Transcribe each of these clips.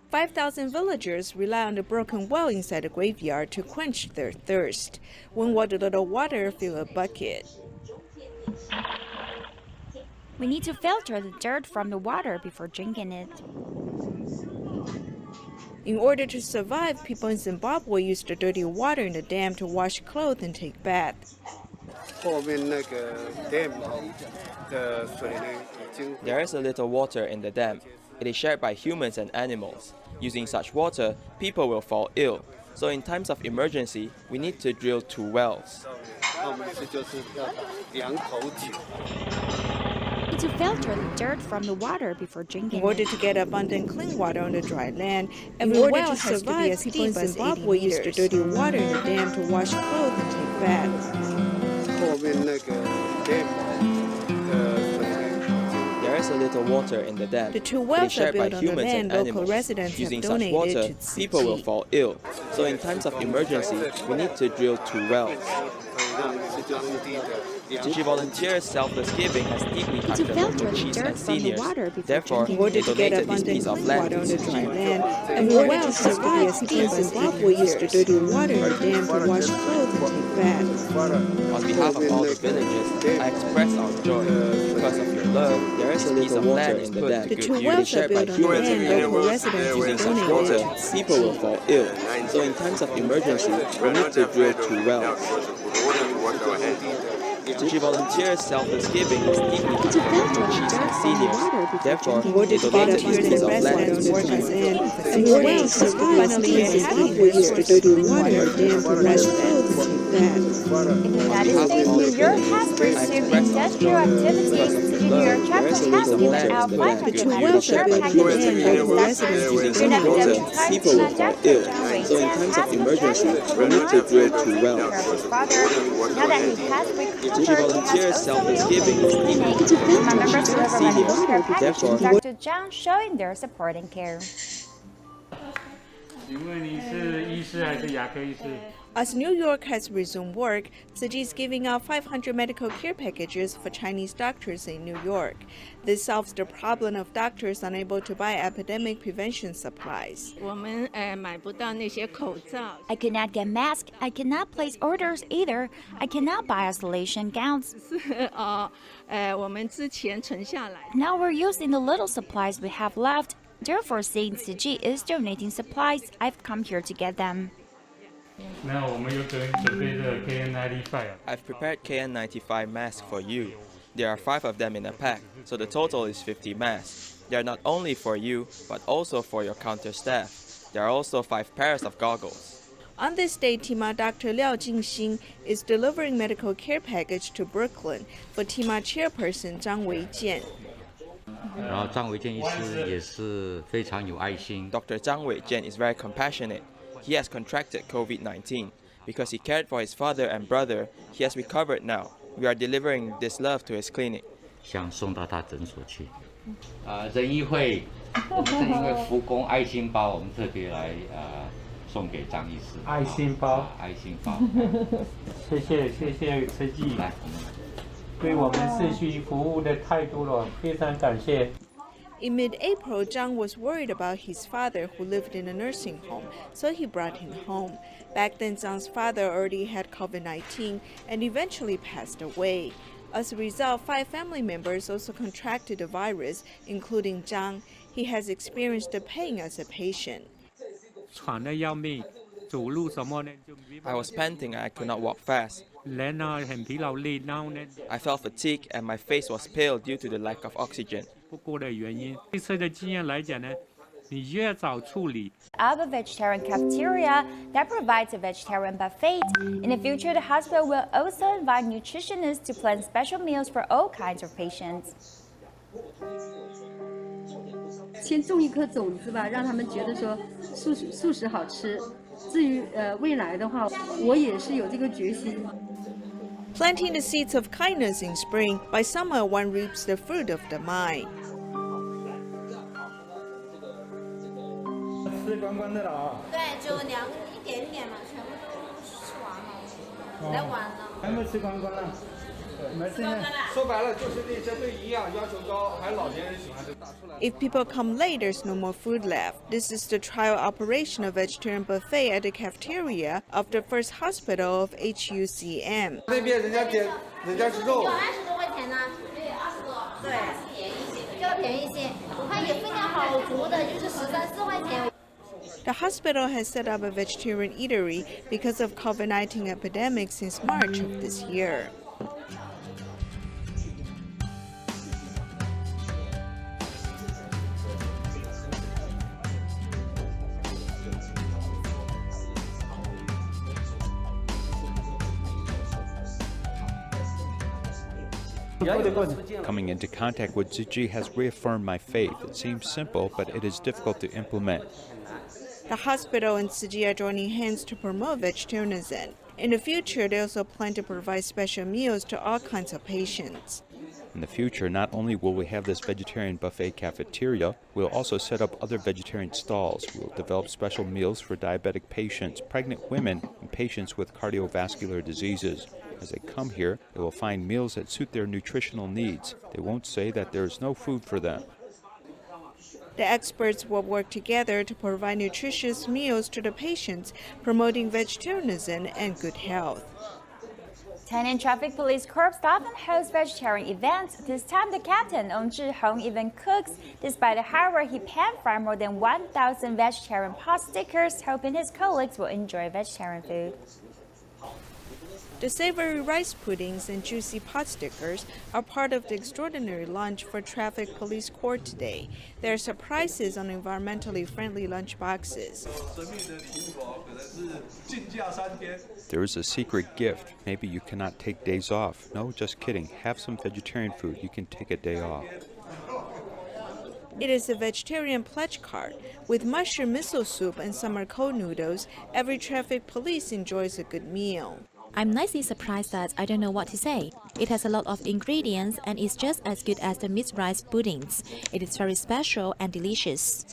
5,000 villagers rely on the broken well inside the graveyard to quench their thirst. When what little water fill a bucket. We need to filter the dirt from the water before drinking it. In order to survive, people in Zimbabwe use the dirty water in the dam to wash clothes and take baths. There is a little water in the dam. It is shared by humans and animals. Using such water, people will fall ill. So in times of emergency, we need to drill 2 wells. To filter the dirt from the water before drinking. In order to get abundant clean water on the dry land, every well has to be as deep as 80 meters. Use the dirty water in the dam to wash clothes and take baths. There is a little water in the dam. The 2 wells are built on the land local residents have donated to Cultivating. People will fall ill. So in times of emergency, we need to drill 2 wells. Tzu volunteers' selfless giving has deeply touched the local chiefs and seniors. Therefore, they donated this piece of land to Tzu. And the well has to be as deep as Zimbabwe used the dirty water in the dam to wash clothes and take baths. On behalf of all the villagers, I express our joy. Because of your love, there is a piece of land in the dam. The 2 wells are built on the land local residents Using have such water, donated. people will fall ill. So in times of emergency, we need to drill 2 wells. Tzu volunteers' selfless giving has deeply touched the local chiefs and seniors. Therefore, they donated this piece of land to Tzu. And the wells have finally made Zimbabwe use the dirty water in the dam to wash clothes and take baths. In the United States, New York has resumed industrial activities. New York chapter has given out 500 medical care packages to residents. Using such water, people will fall ill. So in times of emergency, we need to drill 2 wells. Now that he has recovered, Tzu volunteers' selfless giving is deeply touched the local chiefs and seniors. Therefore, Dr. Zhang showing their support and care. As New York has resumed work, Tzu is giving out 500 medical care packages for Chinese doctors in New York. This solves the problem of doctors unable to buy epidemic prevention supplies. I could not get masks. I cannot place orders either. I cannot buy isolation gowns. Now we're using the little supplies we have left. Therefore, seeing Tzu is donating supplies, I've come here to get them. I've prepared KN95 masks for you. There are 5 of them in a pack, so the total is 50 masks. They are not only for you, but also for your counter staff. There are also 5 pairs of goggles. On this day, Tima Dr. Liao Jingxing is delivering medical care package to Brooklyn for Tima chairperson Zhang Weijian. Dr. Zhang Weijian is very compassionate. He has contracted COVID-19. Because he cared for his father and brother, he has recovered now. We are delivering this love to his clinic. In mid-April, Zhang was worried about his father who lived in a nursing home, so he brought him home. Back then, Zhang's father already had COVID-19 and eventually passed away. As a result, 5 family members also contracted the virus, including Zhang. He has experienced the pain as a patient. I was panting and I could not walk fast. I felt fatigued and my face was pale due to the lack of oxygen. Of a vegetarian cafeteria that provides a vegetarian buffet. In the future, the hospital will also invite nutritionists to plan special meals for all kinds of patients. 先种一颗种子吧，让他们觉得说素食好吃。至于未来的话，我也是有这个决心。 Planting the seeds of kindness in spring, by summer one reaps the fruit of the mind. 吃光光的了啊！对，就一点点嘛，全部都吃完了，来晚了。全部吃光光了。If people come late, there's no more food left. This is the trial operation of vegetarian buffet at the cafeteria of the first hospital of HUCM. The hospital has set up a vegetarian eatery because of COVID-19 epidemic since March of this year. Coming into contact with Tzu Chi has reaffirmed my faith. It seems simple, but it is difficult to implement. The hospital and Tzu Chi are joining hands to promote vegetarianism. In the future, they also plan to provide special meals to all kinds of patients. In the future, not only will we have this vegetarian buffet cafeteria, we'll also set up other vegetarian stalls. We'll develop special meals for diabetic patients, pregnant women, and patients with cardiovascular diseases. As they come here, they will find meals that suit their nutritional needs. They won't say that there is no food for them. The experts will work together to provide nutritious meals to the patients, promoting vegetarianism and good health. Tainan Traffic Police Corps often hosts vegetarian events. This time, the captain, Ong Zhihong, even cooks. Despite the hardware, he pan-fried more than 1,000 vegetarian pot stickers, hoping his colleagues will enjoy vegetarian food. The savory rice puddings and juicy pot stickers are part of the extraordinary lunch for Traffic Police Corps today. There are surprises on environmentally friendly lunch boxes. There is a secret gift. Maybe you cannot take days off. No, just kidding. Have some vegetarian food. You can take a day off. It is a vegetarian pledge card. With mushroom miso soup and summer cold noodles, every traffic police enjoys a good meal. I'm nicely surprised that I don't know what to say. It has a lot of ingredients and is just as good as the mixed rice puddings. It is very special and delicious.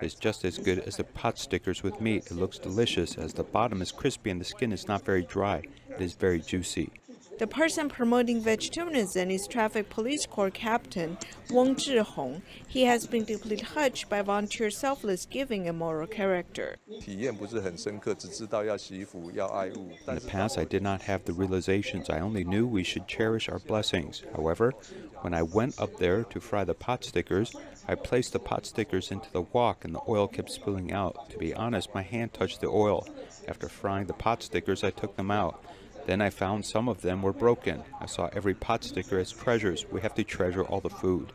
It's just as good as the pot stickers with meat. It looks delicious as the bottom is crispy and the skin is not very dry. It is very juicy. The person promoting vegetarianism is Traffic Police Corps Captain Ong Zhihong. He has been deeply touched by volunteer selfless giving and moral character. In the past, I did not have the realizations. I only knew we should cherish our blessings. However, when I went up there to fry the pot stickers, I placed the pot stickers into the wok and the oil kept spilling out. To be honest, my hand touched the oil. After frying the pot stickers, I took them out. Then I found some of them were broken. I saw every pot sticker as treasures. We have to treasure all the food.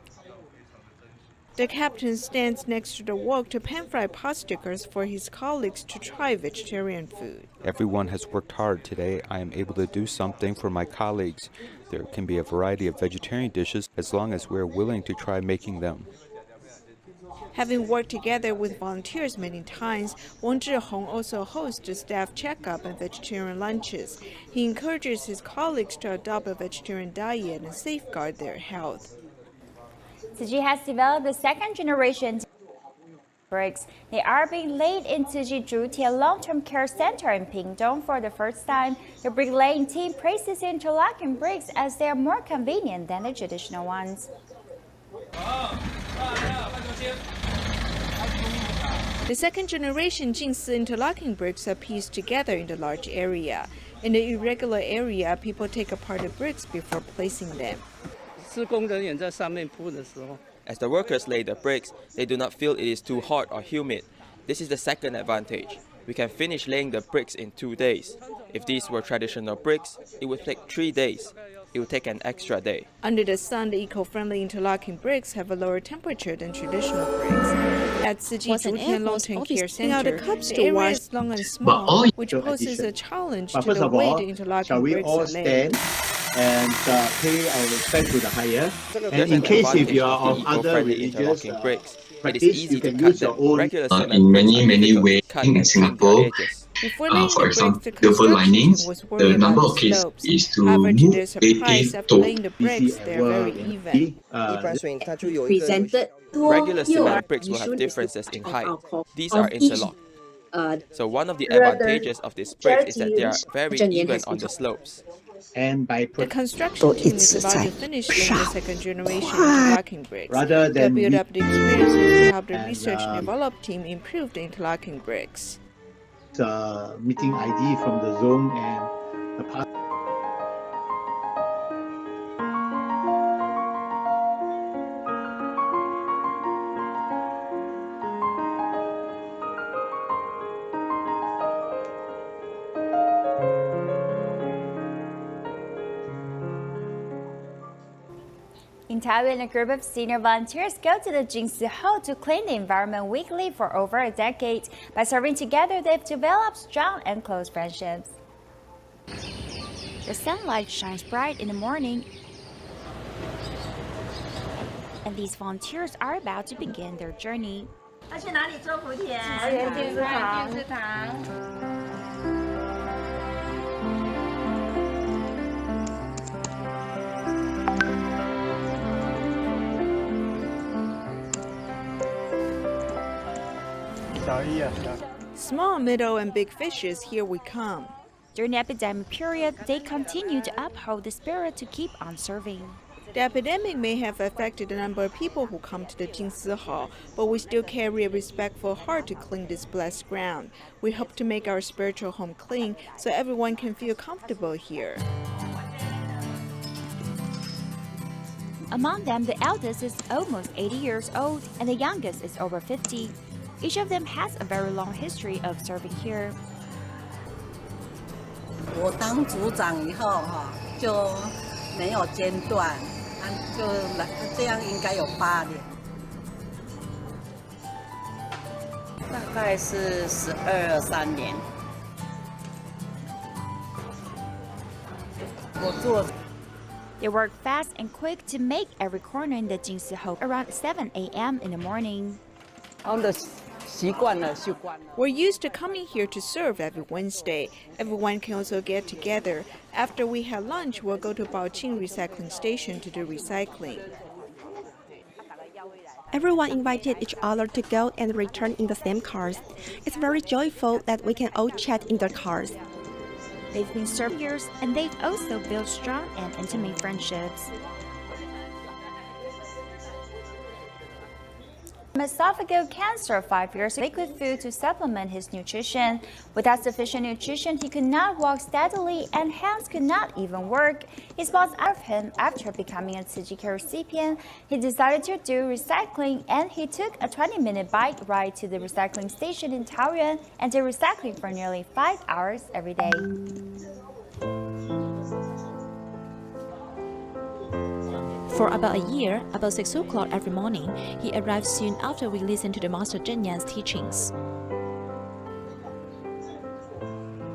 The captain stands next to the wok to pan-fry pot stickers for his colleagues to try vegetarian food. Everyone has worked hard. Today, I am able to do something for my colleagues. There can be a variety of vegetarian dishes as long as we're willing to try making them. Having worked together with volunteers many times, Ong Zhihong also hosts a staff checkup and vegetarian lunches. He encourages his colleagues to adopt a vegetarian diet and safeguard their health. Tzu Chi has developed the second generation bricks. They are being laid in Tzu Chi Zhutie Long-Term Care Center in Pingdong for the first time. The bricklaying team praises interlocking bricks as they are more convenient than the traditional ones. The second generation Jingsi interlocking bricks are pieced together in the large area. In the irregular area, people take apart the bricks before placing them. As the workers lay the bricks, they do not feel it is too hot or humid. This is the second advantage. We can finish laying the bricks in 2 days. If these were traditional bricks, it would take 3 days. It would take an extra day. Under the sun, the eco-friendly interlocking bricks have a lower temperature than traditional bricks. At Tzu Chi Zhutie Long-Term Care Center, the area is long and small, which poses a challenge to the way the interlocking bricks are laid. And pay our respect to the higher. There's And in an case if advantage you are to of other eco-friendly religious interlocking bricks. It is practice, easy you to can cut use your them. own. Regular cement In bricks many, are many difficult ways to cut in and trim Singapore, their edges. Before laying for the example, bricks, the double construction linings, team was the worried about number the of cases slopes. is to However, to move their surprise, after it laying the bricks, they are very even. Regular cement bricks will have differences in height. These are interlocked. So one of the advantages of these bricks is that they are very even on the slopes. And by The construction team is about to finish laying the second generation interlocking bricks. They'll build up the experiences to help the research and develop team improve the interlocking bricks. meeting ID from the zone and the pass. In Taiwan, a group of senior volunteers go to the Jingsi Ho to clean the environment weekly for over a decade. By serving together, they've developed strong and close friendships. The sunlight shines bright in the morning, and these volunteers are about to begin their journey. Small, middle, and big fishes, here we come. During the epidemic period, they continue to uphold the spirit to keep on serving. The epidemic may have affected a number of people who come to the Jingsi Hall, but we still carry a respectful heart to clean this blessed ground. We hope to make our spiritual home clean so everyone can feel comfortable here. Among them, the eldest is almost 80 years old and the youngest is over 50. Each of them has a very long history of serving here. 我当组长以后就没有间断，就这样应该有8年，大概是12、13年。我做。 They work fast and quick to make every corner in the Jingsi Ho around 7 a.m. in the morning. We're used to coming here to serve every Wednesday. Everyone can also get together. After we have lunch, we'll go to Baoqing recycling station to do recycling. Everyone invited each other to go and return in the same cars. It's very joyful that we can all chat in the cars. They've been serving years and they've also built strong and intimate friendships. Esophageal cancer 5 years liquid food to supplement his nutrition. Without sufficient nutrition, he could not walk steadily and hands could not even work. His boss out of him after becoming a Tzu Chi care recipient. He decided to do recycling and he took a 20-minute bike ride to the recycling station in Taoyuan and did recycling for nearly 5 hours every day. For about a year, about 6 o'clock every morning, he arrived soon after we listened to the Master Zhen Yan's teachings.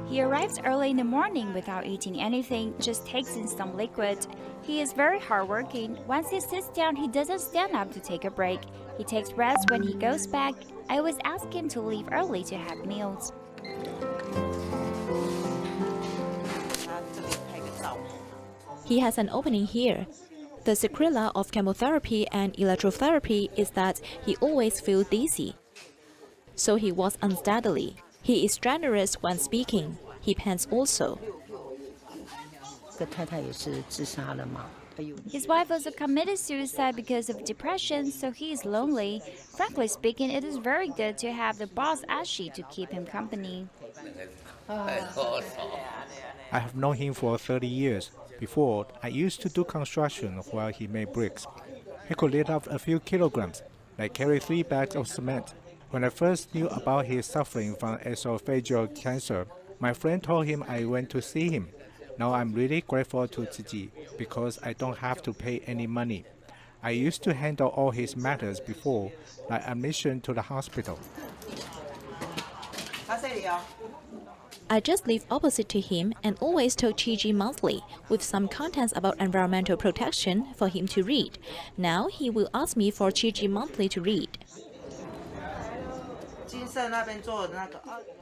He arrives early in the morning without eating anything, just takes in some liquid. He is very hardworking. Once he sits down, he doesn't stand up to take a break. He takes rest when he goes back. I always ask him to leave early to have meals. He has an opening here. The sequela of chemotherapy and electrotherapy is that he always feels dizzy. So he walks unsteadily. He is strenuous when speaking. He pants also. His wife also committed suicide because of depression, so he is lonely. Frankly speaking, it is very good to have the boss Ashi to keep him company. I have known him for 30 years. Before, I used to do construction while he made bricks. He could lift up a few kilograms, like carry 3 bags of cement. When I first knew about his suffering from esophageal cancer, my friend told him I went to see him. Now I'm really grateful to Tzu Chi because I don't have to pay any money. I used to handle all his matters before, like admission to the hospital. I just live opposite to him and always told Chi monthly with some contents about environmental protection for him to read. Now he will ask me for Chi monthly to read.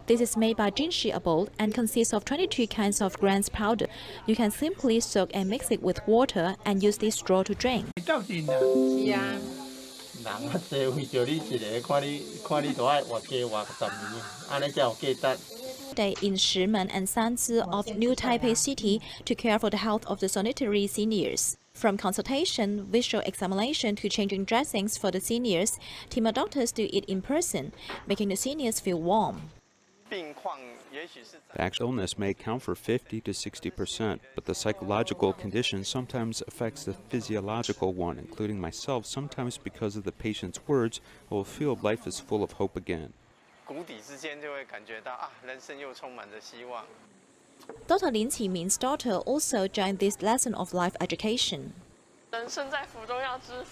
This is made by Jinshi bowl and consists of 22 kinds of grains powder. You can simply soak and mix it with water and use this straw to drink. Day in Shimen and Sanzi of New Taipei City to care for the health of the sanitary seniors. From consultation, visual examination to changing dressings for the seniors, team of doctors do it in person, making the seniors feel warm. The actual illness may account for 50 to 60%, but the psychological condition sometimes affects the physiological one, including myself. Sometimes because of the patient's words, I will feel life is full of hope again. Dr. Lin Qimin's daughter also joined this lesson of life education.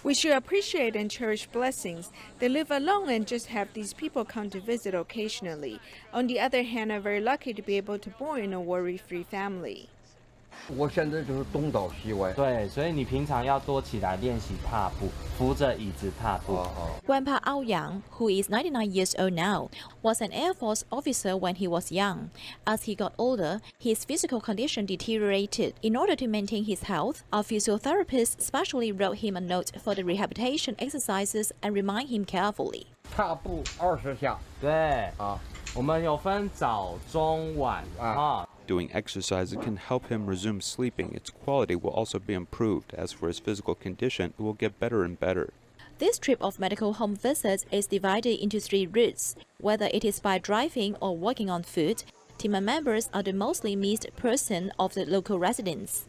We should appreciate and cherish blessings. They live alone and just have these people come to visit occasionally. On the other hand, I'm very lucky to be able to born in a worry-free family. 我现在就是东倒西歪。对，所以你平常要多起来练习踏步，扶着椅子踏步。Grandpa Ao Yang, who is 99 years old now, was an Air Force officer when he was young. As he got older, his physical condition deteriorated. In order to maintain his health, our physiotherapist specially wrote him a note for the rehabilitation exercises and remind him carefully. 踏步20下。对啊，我们有分早、中、晚啊。Doing exercise can help him resume sleeping. Its quality will also be improved. As for his physical condition, it will get better and better. This trip of medical home visits is divided into 3 routes. Whether it is by driving or walking on foot, team members are the mostly missed person of the local residents.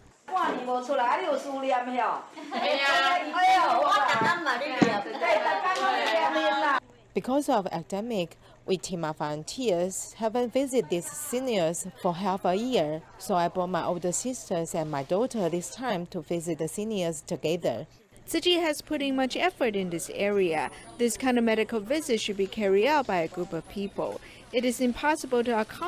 Because of academic, we team of volunteers haven't visited these seniors for half a year, so I brought my older sisters and my daughter this time to visit the seniors together. Tzu has put in much effort in this area. This kind of medical visit should be carried out by a group of people. It is impossible to accomplish